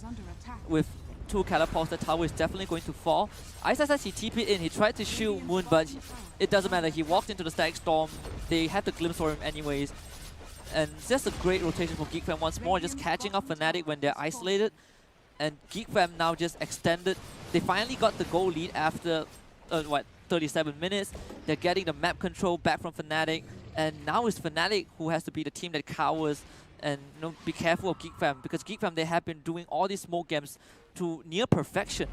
with 2 catapults, the tower is definitely going to fall. Ice, he TP'd in, he tried to shoot Moon, but it doesn't matter. He walked into the Static Storm. They had the glimpse for him anyways. And it's just a great rotation for Geek Fam once more, just catching up Fnatic when they're isolated. And Geek Fam now just extended. They finally got the goal lead after, 37 minutes. They're getting the map control back from Fnatic. And now it's Fnatic who has to be the team that cowers and be careful of Geek Fam, because Geek Fam, they have been doing all these smoke games to near perfection.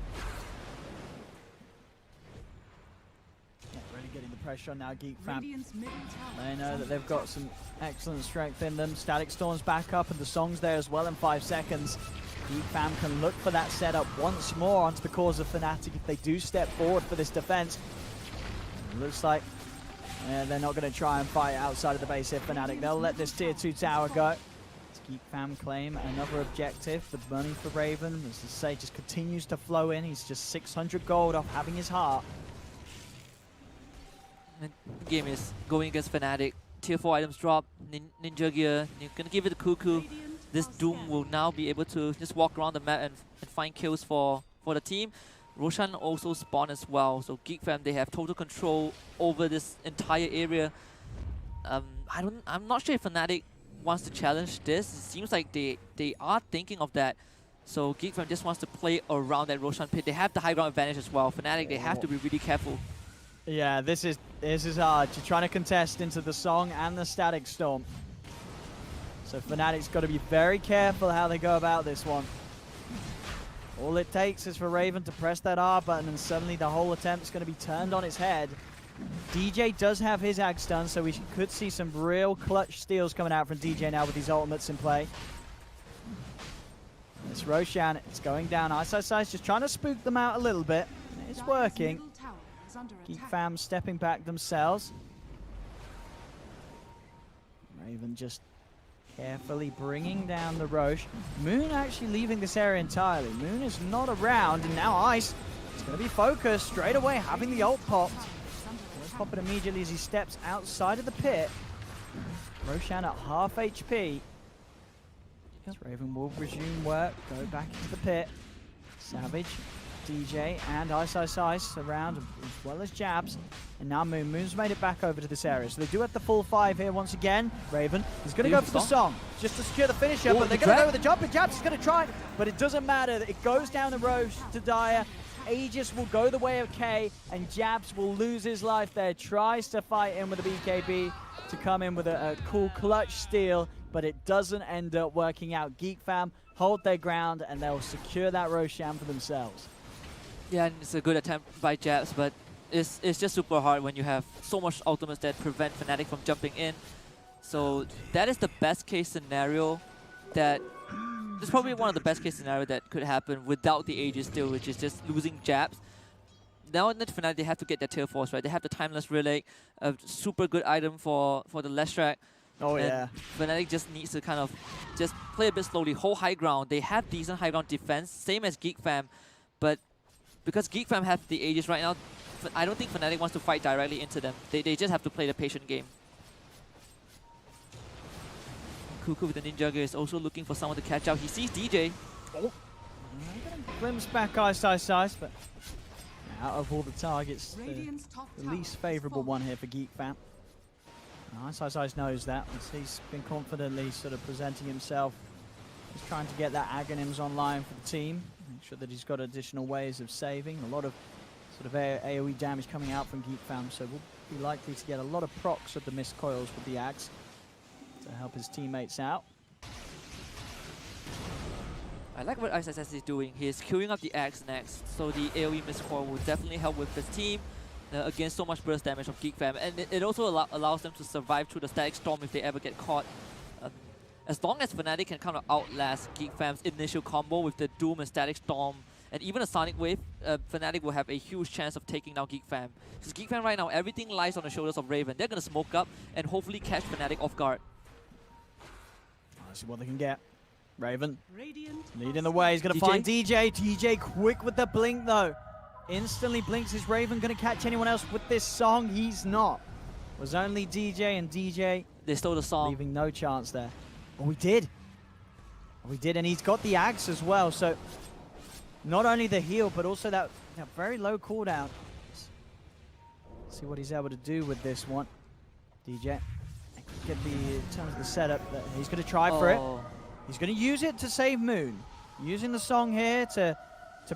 Really getting the pressure on now, Geek Fam. Radiant's middle tower They is know under that they've got attack. some excellent strength in them. Static Storm's back up and the Song's there as well in 5 seconds. Geek Fam can look for that setup once more onto the cause of Fnatic if they do step forward for this defense. It looks like they're not going to try and fight outside of the base here, Fnatic. They'll let this tier 2 tower go. Geek Fam claim another objective. The money for Raven, as I say, just continues to flow in. He's just 600 gold off having his heart. And the game is going against Fnatic. Tier 4 items drop, Ninja Gear, you're gonna give it a Cuckoo. This Doom will now be able to just walk around the map and find kills for the team. Roshan also spawned as well, so Geek Fam, they have total control over this entire area. I'm not sure if Fnatic wants to challenge this. It seems like they are thinking of that. So Geek Fam just wants to play around that Roshan pit. They have the high ground advantage as well. Fnatic, they have to be really careful. Yeah, this is hard. You're trying to contest into the Song and the Static Storm. So Fnatic's got to be very careful how they go about this one. All it takes is for Raven to press that R button and suddenly the whole attempt's going to be turned on its head. DJ does have his ag stun, so we could see some real clutch steals coming out from DJ now with these ultimates in play. It's Roshan, it's going down. Ice just trying to spook them out a little bit. It's working. Geek Fam stepping back themselves. Raven just carefully bringing down the Roche. Moon actually leaving this area entirely. Moon is not around, and now Ice is going to be focused straight away, having the ult popped. He'll pop it immediately as he steps outside of the pit. Roshan at half HP. Raven will resume work, go back into the pit. Savage, DJ, and Ice around, as well as Jabs. And now Moon's made it back over to this area. So they do have the full 5 here once again. Raven is going to go for the Song, just to secure the finisher, but they're going to go with the jump, and Jabs is going to try, but it doesn't matter. It goes down the road to Dire. Aegis will go the way of K, and Jabs will lose his life there. Tries to fight in with a BKB to come in with a cool clutch steal, but it doesn't end up working out. Geek Fam hold their ground, and they'll secure that Roshan for themselves. Yeah, and it's a good attempt by Jabs, but it's just super hard when you have so much ultimates that prevent Fnatic from jumping in. So that is the best case scenario that... It's probably one of the best case scenario that could happen without the Aegis still, which is just losing Jabs. Now in the Fnatic, they have to get their tier 4s, right? They have the Timeless Relic, a super good item for the Leshrac. Oh, and yeah. Fnatic just needs to kind of just play a bit slowly, hold high ground. They have decent high ground defense, same as Geek Fam, but because Geek Fam have the Aegis right now, I don't think Fnatic wants to fight directly into them. They just have to play the patient game. Cuckoo with the Ninja Gear is also looking for someone to catch out. He sees DJ. Oh. Glimpse back Ice, but out of all the targets, the least favourable one here for Geek Fam. Ice knows that. He's been confidently sort of presenting himself. He's trying to get that Aghanims online for the team. Make sure that he's got additional ways of saving. A lot of sort of AoE damage coming out from Geek Fam, so we'll be likely to get a lot of procs of the missed coils with the Aghs to help his teammates out. I like what Ice is doing. He is queuing up the Aghs next, so the AoE missed coil will definitely help with his team against so much burst damage of Geek Fam, and it also allows them to survive through the Static Storm if they ever get caught. As long as Fnatic can kind of outlast Geek Fam's initial combo with the Doom and Static Storm, and even a Sonic Wave, Fnatic will have a huge chance of taking down Geek Fam. Because Geek Fam right now, everything lies on the shoulders of Raven. They're going to smoke up and hopefully catch Fnatic off guard. Let's see what they can get. Raven leading the way. He's going to find DJ. DJ quick with the blink though. Instantly blinks. Is Raven going to catch anyone else with this Song? He's not. It was only DJ, and DJ... They stole the Song. Leaving no chance there. Oh, we did. Oh, we did, and he's got the Aghs as well, so... Not only the heal, but also that very low cooldown. Let's see what he's able to do with this one. DJ look at in terms of the setup. He's going to try for it. He's going to use it to save Moon. Using the song here to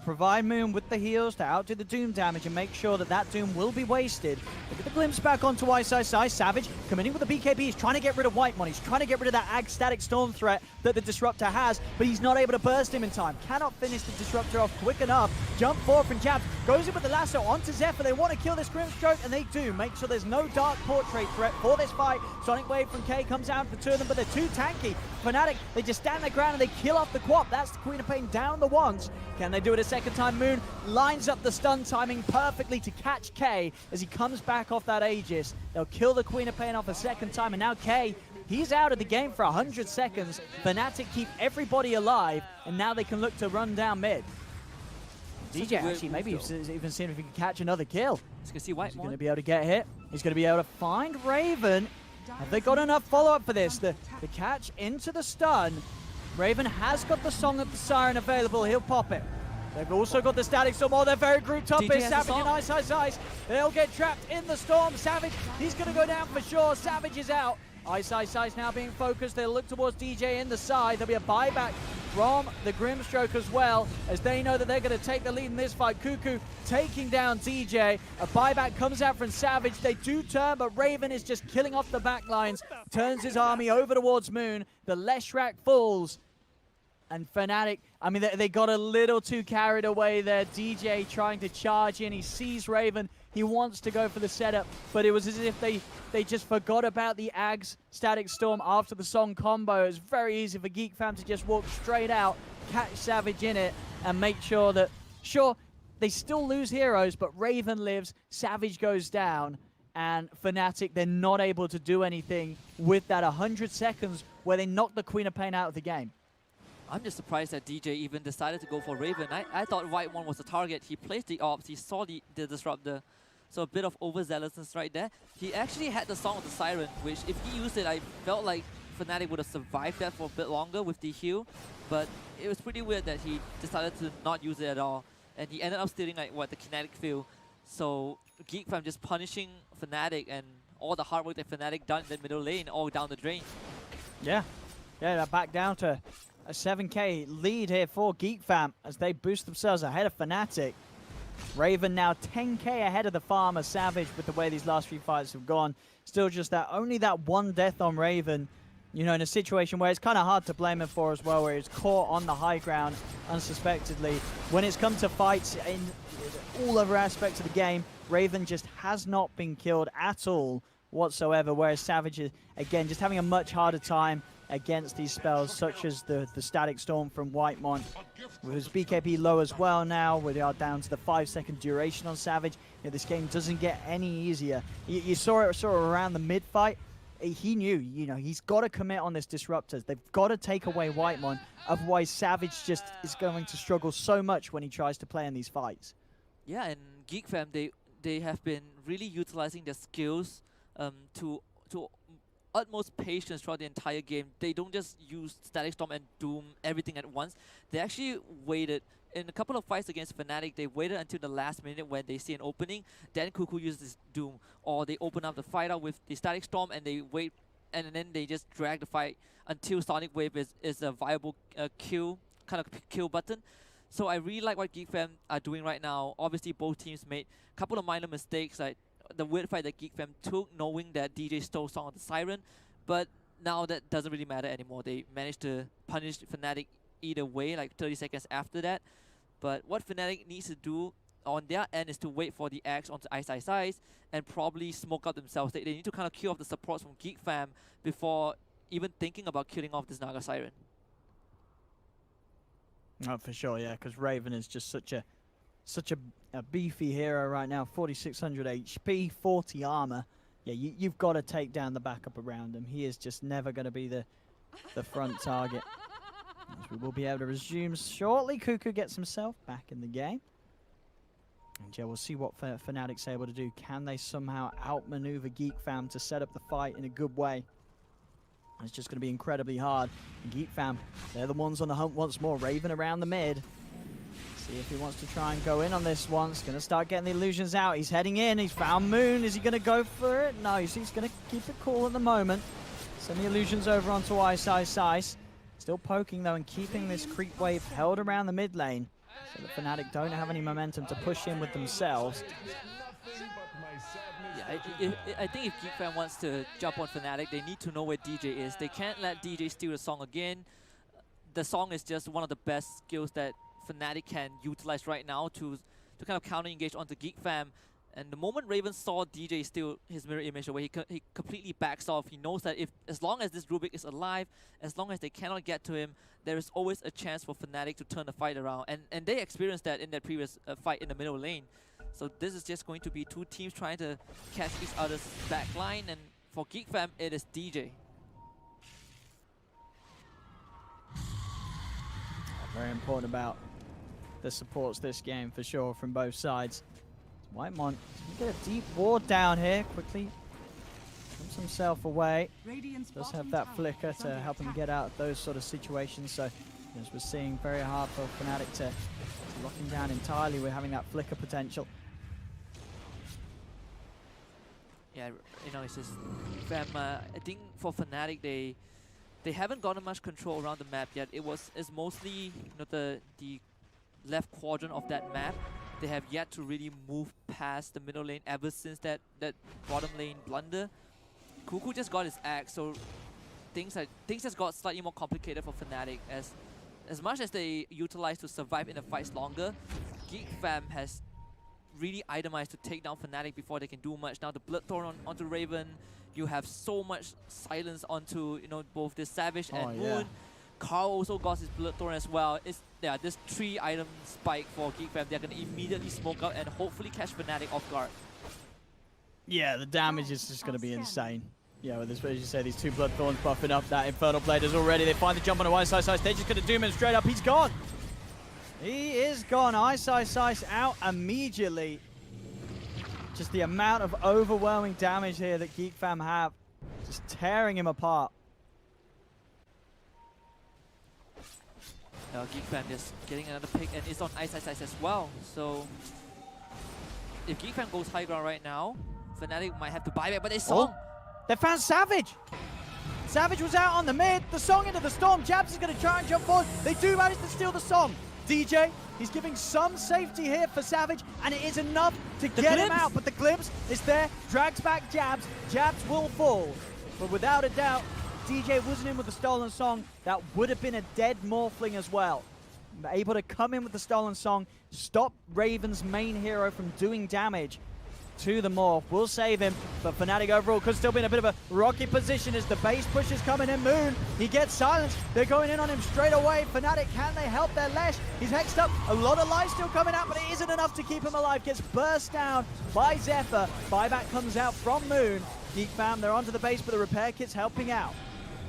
provide Moon with the heals to outdo the Doom damage and make sure that that Doom will be wasted. Look at the glimpse back onto Ice. Savage committing with the BKB. He's trying to get rid of Whitemon. He's trying to get rid of that Ag Static Storm threat that the Disruptor has, but he's not able to burst him in time. Cannot finish the Disruptor off quick enough. Jump forward from jabs. Goes in with the lasso onto Zephyr. They want to kill this Grimstroke, and they do. Make sure there's no Dark Portrait threat for this fight. Sonic Wave from K comes out for two of them, but they're too tanky. Fnatic, they just stand their ground and they kill off the Quap. That's the Queen of Pain down the once. Can they do it a second time? Moon lines up the stun timing perfectly to catch K as he comes back off that Aegis. They'll kill the Queen of Pain off a second time, and now K, he's out of the game for 100 seconds. Fnatic keep everybody alive, and now they can look to run down mid. DJ actually maybe even seeing if he can catch another kill. He's going to see Whitemon. He's going to be able to get hit. He's going to be able to find Raven. Have they got enough follow-up for this? The catch into the stun. Raven has got the Song of the Siren available. He'll pop it. They've also got the Static Storm. Oh, they're very grouped up here. Savage and Ice. They'll get trapped in the storm. Savage, he's going to go down for sure. Savage is out. Ice now being focused. They'll look towards DJ in the side. There'll be a buyback from the Grimstroke as well, as they know that they're going to take the lead in this fight. Cuckoo taking down DJ. A buyback comes out from Savage. They do turn, but Raven is just killing off the back lines. Turns his army over towards Moon. The Leshrac falls. And Fnatic, I mean, they got a little too carried away there. DJ trying to charge in. He sees Raven. He wants to go for the setup, but it was as if they just forgot about the Ags Static Storm after the Song combo. It was very easy for Geek fam to just walk straight out, catch Savage in it, and make sure that, sure, they still lose heroes, but Raven lives, Savage goes down, and Fnatic, they're not able to do anything with that 100 seconds where they knock the Queen of Pain out of the game. I'm just surprised that DJ even decided to go for Raven. I thought Whitemon was the target. He placed the ops, he saw the Disruptor. So a bit of overzealousness right there. He actually had the Song of the Siren, which if he used it, I felt like Fnatic would have survived that for a bit longer with the heal. But it was pretty weird that he decided to not use it at all. And he ended up stealing like the kinetic field. So Geek fam just punishing Fnatic and all the hard work that Fnatic done in the middle lane all down the drain. Yeah, they're back down to a 7k lead here for Geek fam as they boost themselves ahead of Fnatic. Raven now 10k ahead of the farmer Savage with the way these last few fights have gone. Still just only that one death on Raven, you know, in a situation where it's kind of hard to blame him for as well, where he's caught on the high ground unsuspectedly. When it's come to fights in all other aspects of the game, Raven just has not been killed at all whatsoever, whereas Savage is, again, just having a much harder time against these spells, such as the Static Storm from Whitemon. With his BKB low as well now, we are down to the 5-second duration on Savage. You know, this game doesn't get any easier. You saw it around the mid-fight. He knew, you know, he's got to commit on this Disruptors. They've got to take away Whitemon, otherwise Savage just is going to struggle so much when he tries to play in these fights. Yeah, and Geek fam, they have been really utilizing their skills to utmost patience throughout the entire game. They don't just use Static Storm and Doom everything at once. They actually waited. In a couple of fights against Fnatic, they waited until the last minute when they see an opening. Then Cuckoo uses Doom. Or they open up the fight out with the Static Storm and they wait, and then they just drag the fight until Sonic Wave is a viable kill button. So I really like what Geek fam are doing right now. Obviously both teams made a couple of minor mistakes, like the weird fight that Geek fam took, knowing that DJ stole Song of the Siren, but now that doesn't really matter anymore. They managed to punish Fnatic either way, like 30 seconds after that. But what Fnatic needs to do on their end is to wait for the Axe onto Ice and probably smoke out themselves. They need to kind of kill off the supports from Geek fam before even thinking about killing off this Naga Siren. Oh, for sure, yeah, because Raven is just such a beefy hero right now. 4,600 HP, 40 armor. Yeah, you've got to take down the backup around him. He is just never going to be the front target. As we will be able to resume shortly. Cuckoo gets himself back in the game. And yeah, we'll see what Fnatic's able to do. Can they somehow outmaneuver Geek fam to set up the fight in a good way? It's just going to be incredibly hard. And Geek fam, they're the ones on the hunt once more. Raven around the mid. See if he wants to try and go in on this one. He's going to start getting the illusions out. He's heading in. He's found Moon. Is he going to go for it? No, he's going to keep it cool at the moment. Send the illusions over onto Ice. Still poking though and keeping this creep wave held around the mid lane. So the Fnatic don't have any momentum to push in with themselves. Yeah, I think if Geek Fam wants to jump on Fnatic, they need to know where DJ is. They can't let DJ steal the song again. The song is just one of the best skills that Fnatic can utilize right now to kind of counter engage onto Geek Fam. And the moment Raven saw DJ steal his mirror image away, he completely backs off. He knows that as long as this Rubik is alive, as long as they cannot get to him, there is always a chance for Fnatic to turn the fight around. And they experienced that in their previous fight in the middle lane. So this is just going to be two teams trying to catch each other's backline. And for Geek Fam, it is DJ. Very important about the supports this game for sure from both sides. Whitemon get a deep ward down here quickly. Pumps himself away. Does have that flicker to help him get out of those sort of situations. So as we're seeing, very hard for Fnatic to lock him down entirely. We're having that flicker potential. Yeah, you know, it's just I think for Fnatic they haven't gotten much control around the map yet. It's mostly the left quadrant of that map. They have yet to really move past the middle lane ever since that bottom lane blunder. Cuckoo just got his axe, so things just got slightly more complicated for Fnatic. As much as they utilize to survive in the fights longer, Geek Fam has really itemized to take down Fnatic before they can do much. Now the Bloodthorn onto Raven, you have so much silence onto both this Savage and Moon. Yeah. Carl also got his Bloodthorn as well. This 3-item spike for Geek Fam. They're going to immediately smoke out and hopefully catch Fnatic off guard. Yeah, the damage is just going to be insane. Yeah, with this, as you say, these two Bloodthorns buffing up that Infernal Bladers already. They find the jump on a Ice. They're just going to doom him straight up. He's gone. He is gone. Ice out immediately. Just the amount of overwhelming damage here that Geek Fam have. Just tearing him apart. Geek Fam just getting another pick, and it's on Ice as well. So if Geek Fam goes high ground right now, Fnatic might have to buy back, but they saw him. They found Savage. Savage was out on the mid. The song into the storm. Jabs is going to try and jump forward. They do manage to steal the song. DJ, he's giving some safety here for Savage, and it is enough to get him out. But the glimpse is there. Drags back Jabs. Jabs will fall. But without a doubt, DJ wasn't in with the stolen song. That would have been a dead Morphling as well. Able to come in with the stolen song, stop Raven's main hero from doing damage to the Morph. Will save him, but Fnatic overall could still be in a bit of a rocky position as the base push is coming in. Moon, he gets silenced. They're going in on him straight away. Fnatic, can they help their Lesh? He's hexed up. A lot of life still coming out, but it isn't enough to keep him alive. Gets burst down by Zephyr. Buyback comes out from Moon. Geek Fam, they're onto the base, but the repair kit's helping out.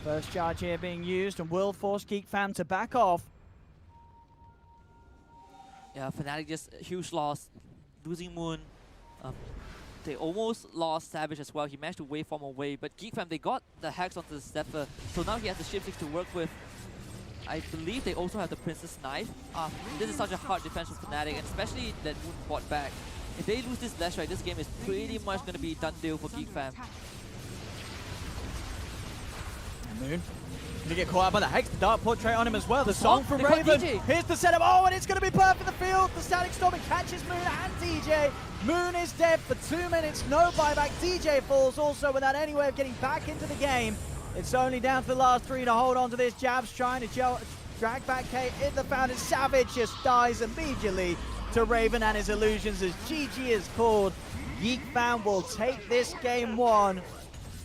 First charge here being used and will force Geek Fam to back off. Yeah, Fnatic just a huge loss, losing Moon. They almost lost Savage as well. He managed to waveform away, but Geek Fam, they got the hacks onto the Zephyr, so now he has the Shift 6 to work with. I believe they also have the Princess Knife. This is such a hard defense for Fnatic, and especially that Moon bought back. If they lose this Lash, right, this game is pretty much going to be done deal for Geek Fam. Moon gonna get caught out by the Hex, the Dark Portrait on him as well. The song from Raven. Here's the setup. Oh, and it's gonna be perfect for the field. The Static Storm catches Moon and DJ. Moon is dead for 2 minutes. No buyback. DJ falls also without any way of getting back into the game. It's only down to the last three to hold on to this. Jabs trying to drag back Kate in the fountain. Savage just dies immediately to Raven and his illusions as GG is called. Geek Fam will take this game one.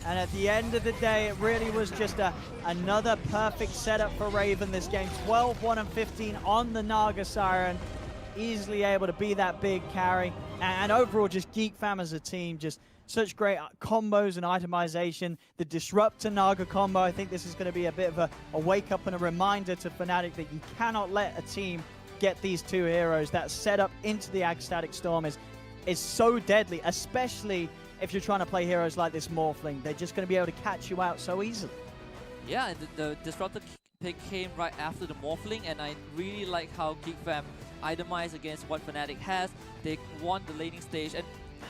And at the end of the day, it really was just another perfect setup for Raven this game. 12, 1, and 15 on the Naga Siren. Easily able to be that big carry. And overall, just Geek Fam as a team, just such great combos and itemization. The Disrupt to Naga combo, I think this is going to be a bit of a wake-up and a reminder to Fnatic that you cannot let a team get these two heroes. That setup into the Static Storm is so deadly, especially if you're trying to play heroes like this Morphling. They're just going to be able to catch you out so easily. Yeah, and the Disruptor pick came right after the Morphling, and I really like how Geek Fam itemized against what Fnatic has. They won the laning stage, and